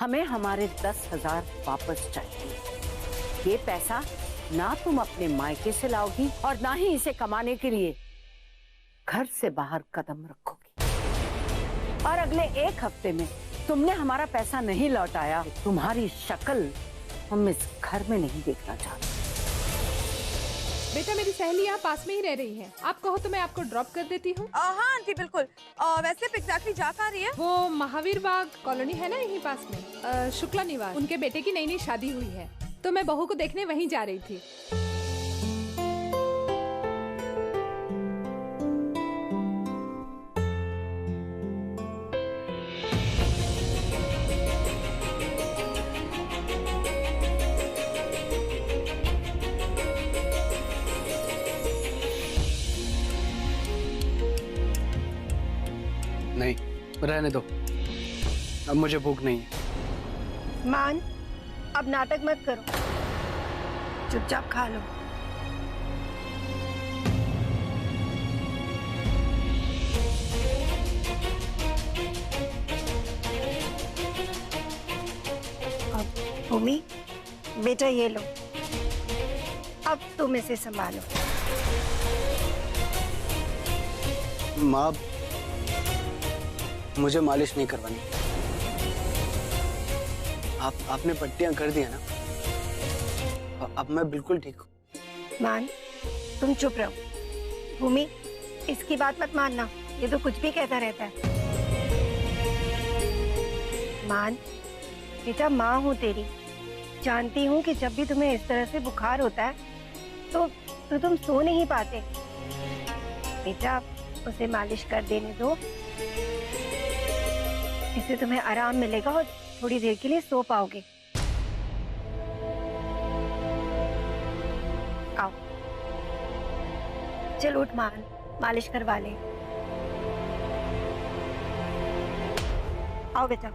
हमें हमारे 10,000 वापस चाहिए। ये पैसा ना तुम अपने मायके से लाओगी और ना ही इसे कमाने के लिए घर से बाहर कदम रखोगी। और अगले 1 हफ्ते में तुमने हमारा पैसा नहीं लौटाया, तुम्हारी शक्ल हम इस घर में नहीं देखना चाहते। बेटा, मेरी सहेली यहाँ पास में ही रह रही है, आप कहो तो मैं आपको ड्रॉप कर देती हूँ। हाँ आंटी बिल्कुल। वैसे एग्जैक्टली जा कहाँ रही है? वो महावीर बाग कॉलोनी है ना, यहीं पास में, शुक्ला निवास। उनके बेटे की नई नई शादी हुई है, तो मैं बहू को देखने वहीं जा रही थी। नहीं, रहने दो, अब मुझे भूख नहीं है। मान, अब नाटक मत करो, चुपचाप खा लो। अब भूमि, बेटा ये लो, अब तुम इसे संभालो। माँ, मुझे मालिश नहीं करवानी। आपने पट्टियां कर दी है ना, अब मैं बिल्कुल ठीक हूँ। मान, तुम चुप रहो। भूमि, इसकी बात मत मानना, ये तो कुछ भी कहता रहता है। मान, बेटा माँ हूँ तेरी, जानती हूँ कि जब भी तुम्हें इस तरह से बुखार होता है तो तुम सो नहीं पाते। बेटा उसे मालिश कर देने दो, इससे तुम्हें आराम मिलेगा और थोड़ी देर के लिए सो पाओगे। आओ, चल उठ मान, मालिश करवा ले। आओ बेटा।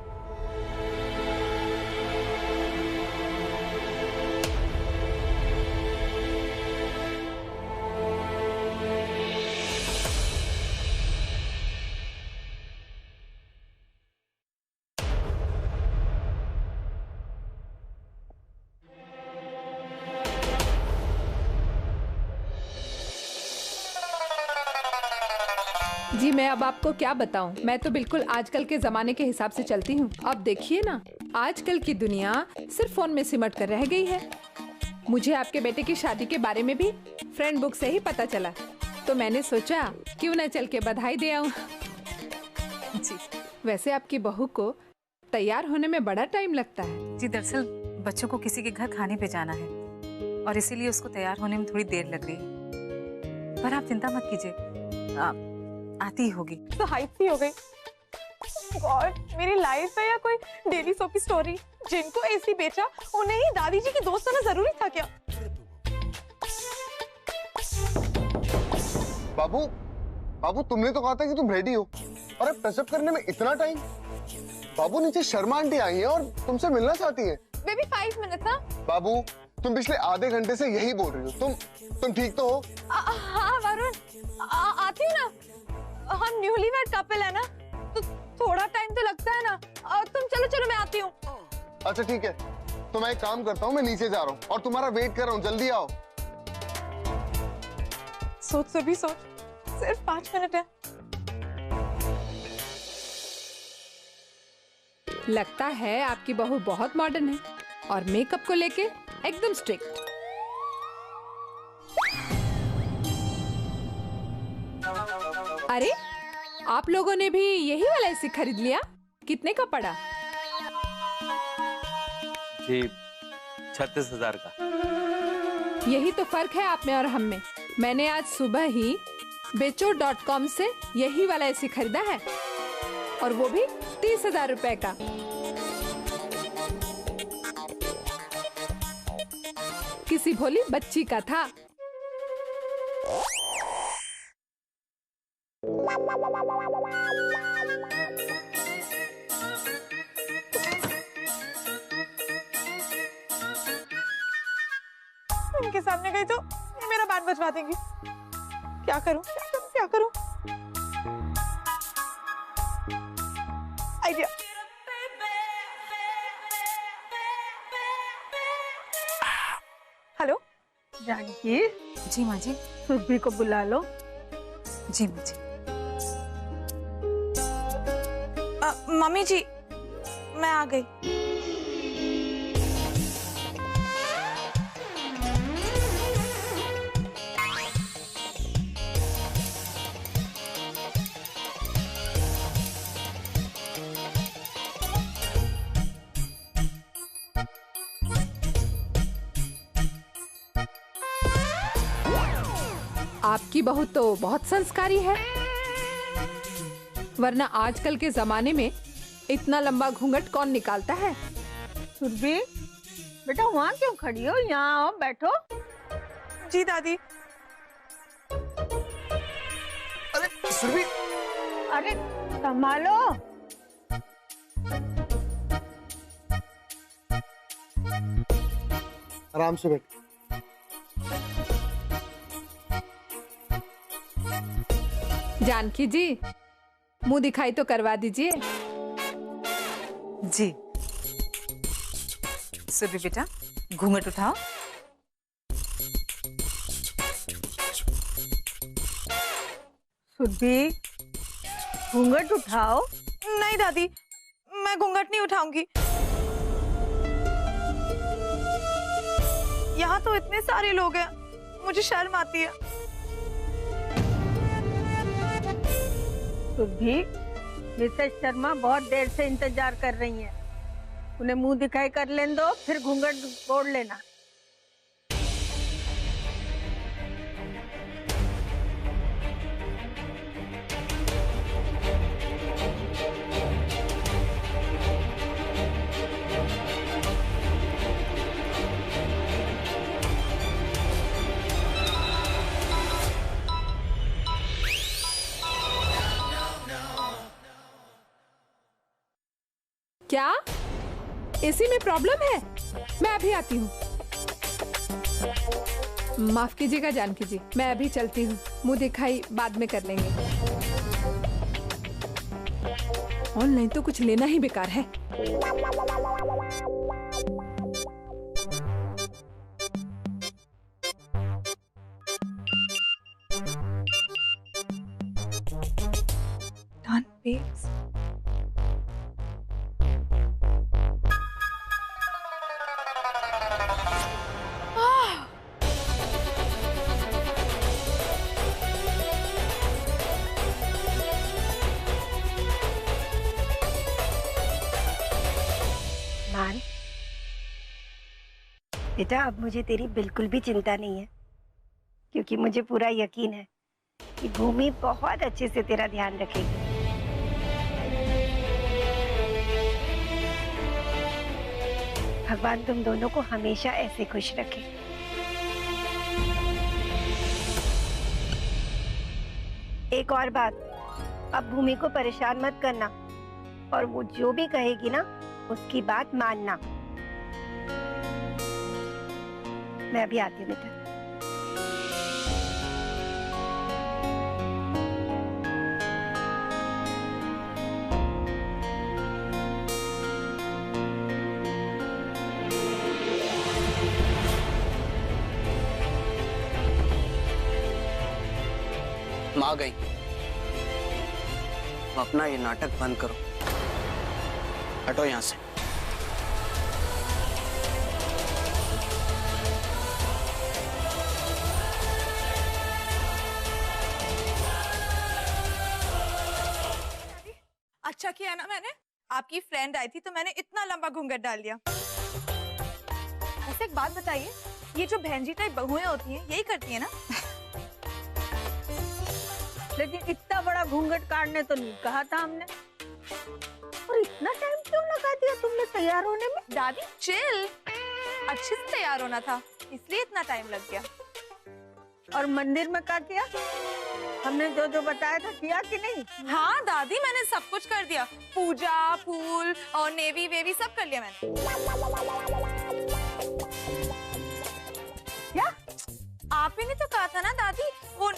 जी मैं अब आपको क्या बताऊं, मैं तो बिल्कुल आजकल के जमाने के हिसाब से चलती हूँ। अब देखिए ना, आजकल की दुनिया सिर्फ फोन में सिमट कर रह गई है। मुझे आपके बेटे की शादी के बारे में भी फ्रेंड बुक से ही पता चला, तो मैंने सोचा क्यों न चल के बधाई दे आऊं। जी वैसे आपकी बहू को तैयार होने में बड़ा टाइम लगता है। जी, दरअसल बच्चों को किसी के घर खाने पे जाना है और इसीलिए उसको तैयार होने में थोड़ी देर लग रही है। पर आप चिंता मत कीजिए, आती होगी। तो हाइट सी हो गई। गॉड, मेरी लाइफ है या कोई डेली सोप की स्टोरी? जिनको एसी बेचा उन्हें ही दादी जी की दोस्त होना जरूरी था क्या? बाबू, बाबू तुमने तो कहा था कि तुम रेडी हो, और अब पेशअप करने में इतना टाइम? बाबू नीचे शर्मा आंटी आई हैं और तुमसे मिलना चाहती हैं। बेबी 5 मिनट ना। बाबू तुम पिछले आधे घंटे से यही बोल रही हो। तुम ठीक तो हो? हाँ वरुण, आती हूँ ना। हम न्यूली मैड कपल है ना, तो थोड़ा टाइम तो लगता है ना। तुम चलो मैं आती हूँ। अच्छा ठीक है, तो मैं एक काम करता हूँ, मैं नीचे जा रहा हूँ और तुम्हारा वेट कर रहा हूँ, जल्दी आओ। सोच से भी सोच, सिर्फ 5 मिनट है। लगता है आपकी बहू बहुत मॉडर्न है और मेकअप को लेके एकदम स्ट्रिक्ट। अरे आप लोगों ने भी यही वाला एसी खरीद लिया? कितने का पड़ा? जी 36,000 का। यही तो फर्क है आप में और हम में। मैंने आज सुबह ही बेचो.com से यही वाला एसी खरीदा है और वो भी 30,000 रुपए का। किसी भोली बच्ची का था। इनके सामने गई तो मेरा बैंड बजवा देंगी। क्या करूं? आइडिया। हेलो जानकी, जी माँ जी। सुरभि को बुला लो। जी माँ जी। मम्मी जी, मैं आ गई। आपकी बहू तो बहुत संस्कारी है, वरना आजकल के जमाने में इतना लंबा घूंघट कौन निकालता है। सुरभि, बेटा वहाँ क्यों खड़ी हो? यहाँ आओ, बैठो। जी दादी। अरे सुरभि, अरे संभालो। आराम से बैठ। जानकी जी, मुंह दिखाई तो करवा दीजिए। जी सुरभि बेटा, घूंघट उठाओ। सुरभि, घूंघट उठाओ। नहीं दादी, मैं घूंघट नहीं उठाऊंगी। यहाँ तो इतने सारे लोग हैं, मुझे शर्म आती है। सुरभि, मिसेस शर्मा बहुत देर से इंतजार कर रही हैं। उन्हें मुंह दिखाई कर लेने दो, फिर घूंघट ओढ़ लेना। क्या एसी में प्रॉब्लम है? मैं अभी आती हूँ। माफ कीजिएगा जानकी जी, मैं अभी चलती हूँ। मुंह दिखाई बाद में कर लेंगे। ऑनलाइन तो कुछ लेना ही बेकार है। Done, babes. मान, बेटा अब मुझे तेरी बिल्कुल भी चिंता नहीं है, क्योंकि मुझे पूरा यकीन है कि भूमि बहुत अच्छे से तेरा ध्यान रखेगी। भगवान तुम दोनों को हमेशा ऐसे खुश रखे। एक और बात, अब भूमि को परेशान मत करना, और वो जो भी कहेगी ना उसकी बात मानना। मैं अभी आती हूँ बेटा। माँ गई, अपना ये नाटक बंद करो। हटो यहाँ से। अच्छा किया ना मैंने, आपकी फ्रेंड आई थी तो मैंने इतना लंबा घूंघट डाल दिया। वैसे एक बात बताइए, ये जो बहन जी टाइप बहुएं होती हैं यही करती हैं ना? लेकिन इतना बड़ा घूंघट काटने तो नहीं कहा था हमने। और इतना टाइम क्यों लगा दिया तुमने तैयार होने में? दादी चिल, अच्छे से तैयार होना था इसलिए इतना टाइम लग गया। और मंदिर में क्या किया? हमने जो जो बताया था किया कि नहीं? हाँ दादी, मैंने सब कुछ कर दिया, पूजा, फूल और नेवी वेवी सब कर लिया मैंने। क्या? आप ही ने तो कहा था ना दादी, वो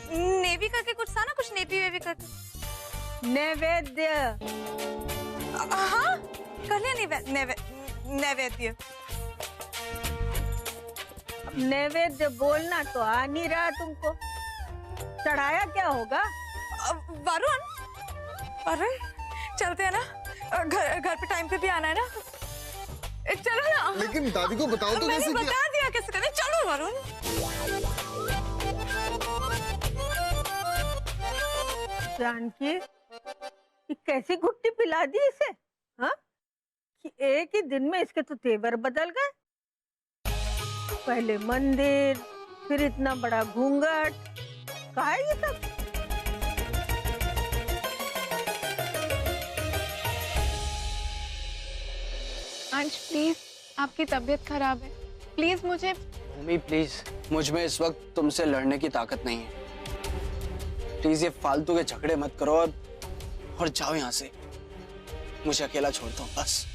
नेवी करके कुछ था ना, कुछ नेवी वेवी करके। नैवेद्य। हाँ कर लिया नैवेद्य। अब नैवेद्य बोलना तो आ नहीं रहा तुमको। चढ़ाया क्या होगा? वरुण, वरुण चलते हैं ना, घर पे टाइम पे भी आना है ना, चलो ना। लेकिन दादी को बताओ तो मैंने कैसे बता दिया कैसे करना, चलो वरुण। जानकी, ये कैसी घुट्टी पिला दी इसे? हाँ, कि एक ही दिन में इसके तो तेवर बदल गए। पहले मंदिर, फिर इतना बड़ा घूंघट, कहाँ है ये सब? अंश प्लीज, आपकी तबीयत खराब है, प्लीज मुझे। भूमि प्लीज, मुझ में इस वक्त तुमसे लड़ने की ताकत नहीं है। प्लीज ये फालतू के झगड़े मत करो और जाओ यहाँ से। मुझे अकेला छोड़ दो बस।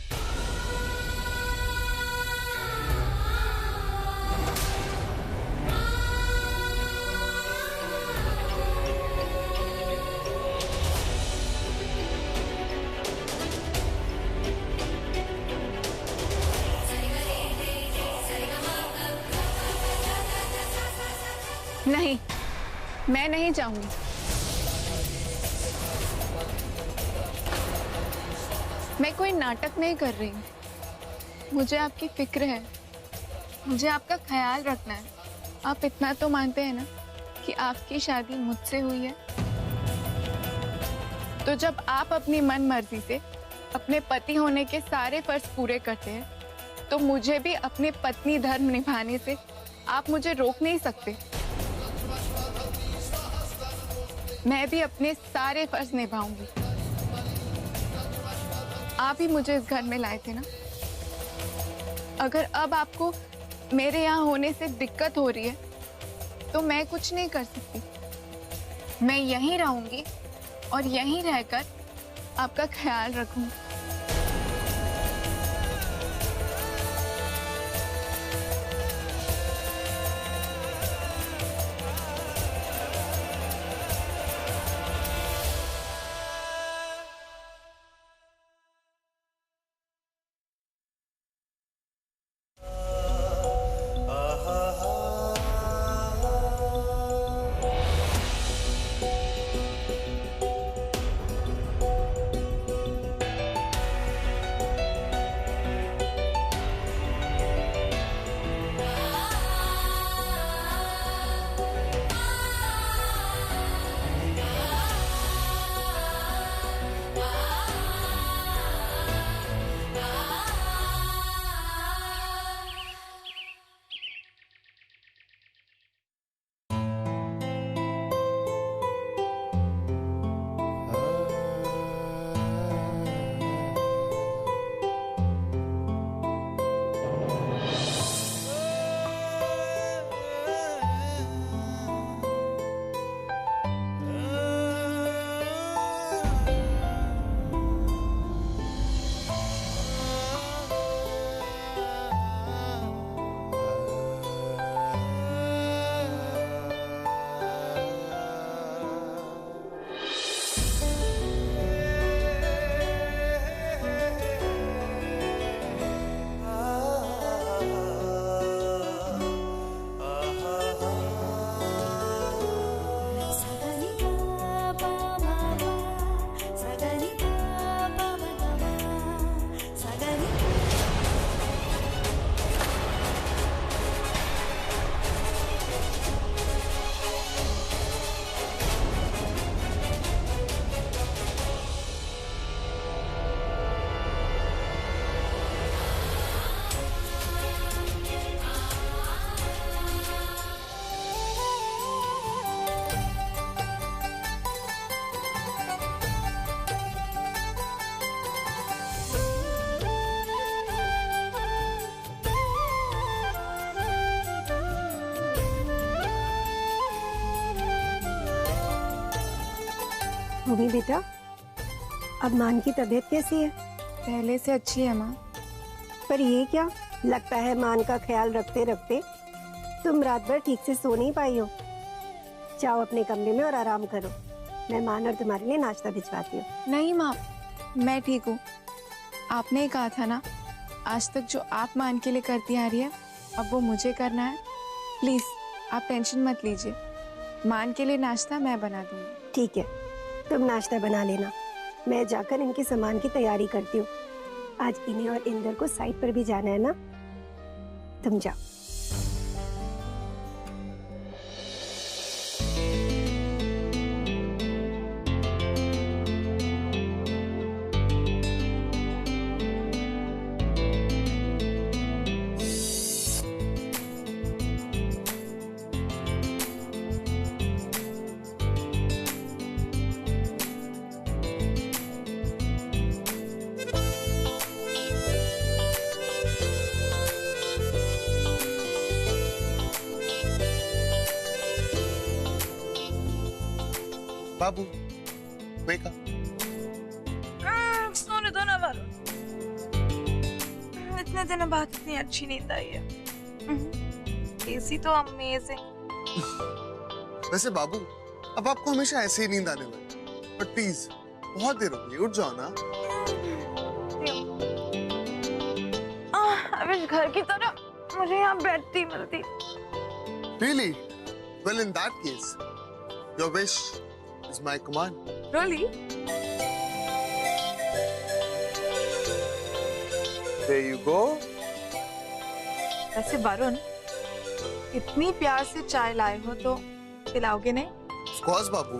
नहीं, मैं नहीं जाऊंगी। मैं कोई नाटक नहीं कर रही हूँ। मुझे आपकी फिक्र है, मुझे आपका ख्याल रखना है। आप इतना तो मानते हैं ना कि आपकी शादी मुझसे हुई है। तो जब आप अपनी मन मर्जी से अपने पति होने के सारे फर्ज पूरे करते हैं, तो मुझे भी अपने पत्नी धर्म निभाने से आप मुझे रोक नहीं सकते। मैं भी अपने सारे फर्ज निभाऊंगी। आप ही मुझे इस घर में लाए थे ना। अगर अब आपको मेरे यहाँ होने से दिक्कत हो रही है, तो मैं कुछ नहीं कर सकती। मैं यहीं रहूंगी और यहीं रहकर आपका ख्याल रखूंगी। भूमि बेटा, अब मान की तबीयत कैसी है? पहले से अच्छी है माँ। पर ये क्या, लगता है मान का ख्याल रखते रखते तुम रात भर ठीक से सो नहीं पाई हो। जाओ अपने कमरे में और आराम करो। मैं मान और तुम्हारे लिए नाश्ता भिजवाती हूँ। नहीं माँ, मैं ठीक हूँ। आपने ही कहा था ना, आज तक जो आप मान के लिए करती आ रही है, अब वो मुझे करना है। प्लीज आप टेंशन मत लीजिए, मान के लिए नाश्ता मैं बना दूंगी। ठीक है, तुम नाश्ता बना लेना, मैं जाकर इनके सामान की तैयारी करती हूँ। आज इन्हें और इंदर को साइट पर भी जाना है ना, तुम जाओ। बाबू, wake up. सोने दो ना वरुण, इतने दिनों बाद इतनी अच्छी नींद आई है। एसी तो अमेजिंग। वैसे बाबू, अब आपको हमेशा ऐसे ही नींद आने लगी, बट प्लीज बहुत देर हो गई, उठ जाओ ना। अब इस घर की तरह मुझे यहाँ बैठती मिलती। Really? Well, in that case, your wish is my command. Really? There you go. वैसे वरुण, इतनी प्यार से चाय लाए हो तो पिलाओगे नहीं? Of course, Babu.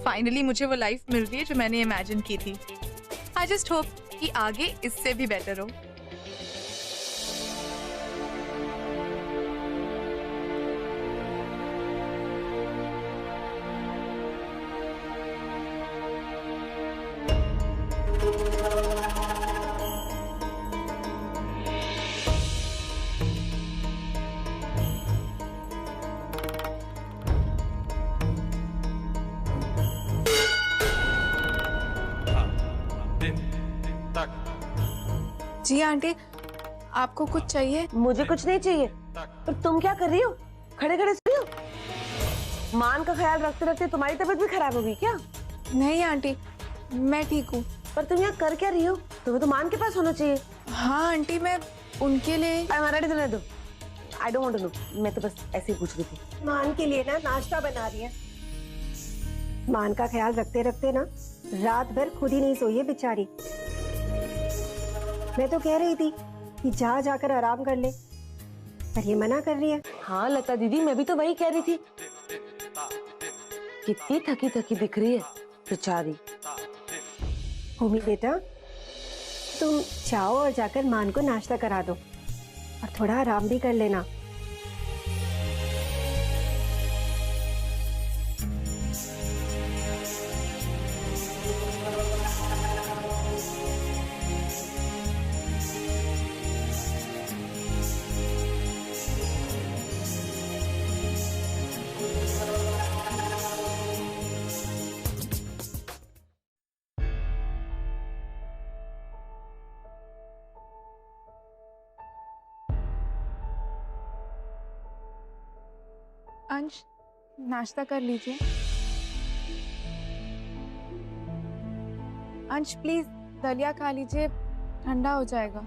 फाइनली मुझे वो लाइफ मिल रही है जो मैंने इमेजिन की थी। आई जस्ट होप कि आगे इससे भी बेटर हो। जी आंटी, आपको कुछ चाहिए? मुझे कुछ नहीं चाहिए, पर तुम क्या कर रही हो? खड़े खड़े सो रही हो? मान का ख्याल रखते रखते तुम्हारी तबीयत भी खराब होगी क्या? नहीं आंटी, मैं ठीक हूँ। पर तुम यहाँ कर क्या रही हो? तुम्हें तो मान के पास होना चाहिए। हाँ आंटी, मैं उनके लिए। रहने दो, I don't want to know, मैं तो बस ऐसे ही पूछ रही थी। मान के लिए ना नाश्ता बना रही है। मान का ख्याल रखते रखते ना रात भर खुद ही नहीं सोई है बेचारी। मैं तो कह रही थी कि जा जाकर आराम कर ले, पर ये मना कर रही है। हाँ लता दीदी, मैं भी तो वही कह रही थी। कितनी थकी थकी दिख रही है बेचारी। भूमि बेटा, तुम जाओ और जाकर मान को नाश्ता करा दो और थोड़ा आराम भी कर लेना। अंश, नाश्ता कर लीजिए। अंश प्लीज दलिया खा लीजिए, ठंडा हो जाएगा।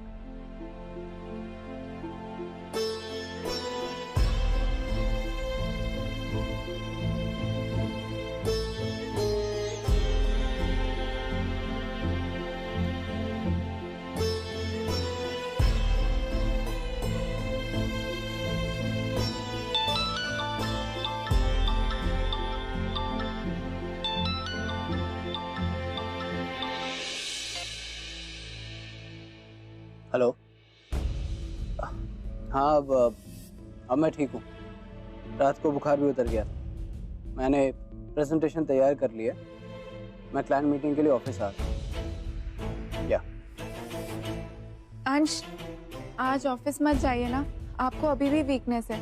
हेलो। हाँ, अब मैं ठीक हूँ। रात को बुखार भी उतर गया। मैंने प्रेजेंटेशन तैयार कर लिया। मैं क्लाइंट मीटिंग के लिए ऑफिस आ रहा। या अंश, आज ऑफिस मत जाइए ना, आपको अभी भी वीकनेस है।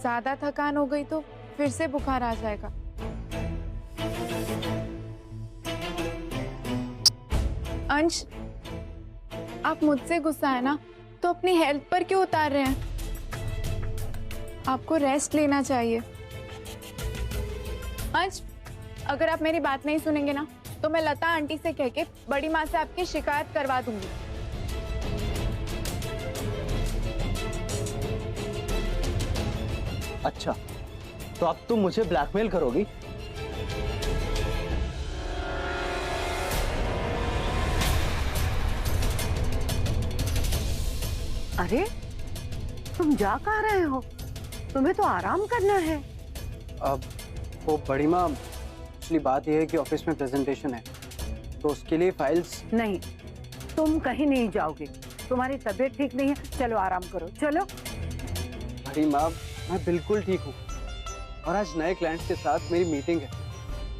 ज्यादा थकान हो गई तो फिर से बुखार आ जाएगा। अंश, आप मुझसे गुस्सा है ना, तो अपनी हेल्थ पर क्यों उतार रहे हैं? आपको रेस्ट लेना चाहिए। अंश, अगर आप मेरी बात नहीं सुनेंगे ना तो मैं लता आंटी से कह के बड़ी माँ से आपकी शिकायत करवा दूंगी। अच्छा, तो अब तुम मुझे ब्लैकमेल करोगी? अरे तुम जा कहाँ रहे हो? तुम्हें तो आराम करना है। अब वो बड़ी माँ, एक्चुअली बात यह है कि ऑफिस में प्रेजेंटेशन है, तो उसके लिए फाइल्स। नहीं, तुम कहीं नहीं जाओगे। तुम्हारी तबीयत ठीक नहीं है, चलो आराम करो, चलो। बड़ी माँ, मैं बिल्कुल ठीक हूँ और आज नए क्लाइंट्स के साथ मेरी मीटिंग है,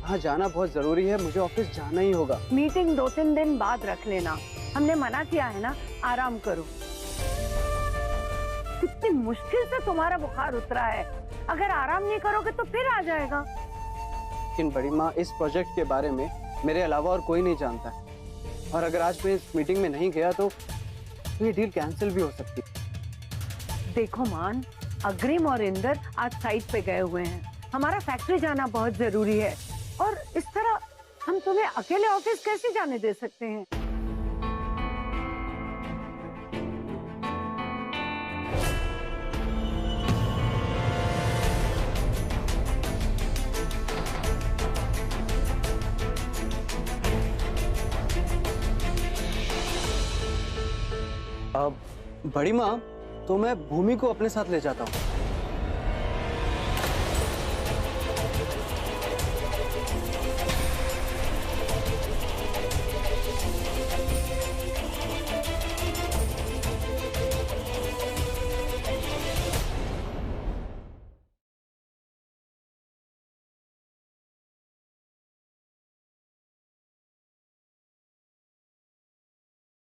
वहाँ जाना बहुत जरूरी है, मुझे ऑफिस जाना ही होगा। मीटिंग 2-3 दिन बाद रख लेना, हमने मना किया है ना, आराम करो। कितनी मुश्किल से तुम्हारा बुखार उतरा है, अगर आराम नहीं करोगे तो फिर आ जाएगा। लेकिन बड़ी माँ, इस प्रोजेक्ट के बारे में मेरे अलावा और कोई नहीं जानता है, और अगर आज मैं इस मीटिंग में नहीं गया तो ये डील कैंसिल भी हो सकती है। देखो मान, अग्रिम और इंदर आज साइट पे गए हुए हैं, हमारा फैक्ट्री जाना बहुत जरूरी है, और इस तरह हम तुम्हें अकेले ऑफिस कैसे जाने दे सकते हैं? अब बड़ी माँ, तो मैं भूमि को अपने साथ ले जाता हूँ।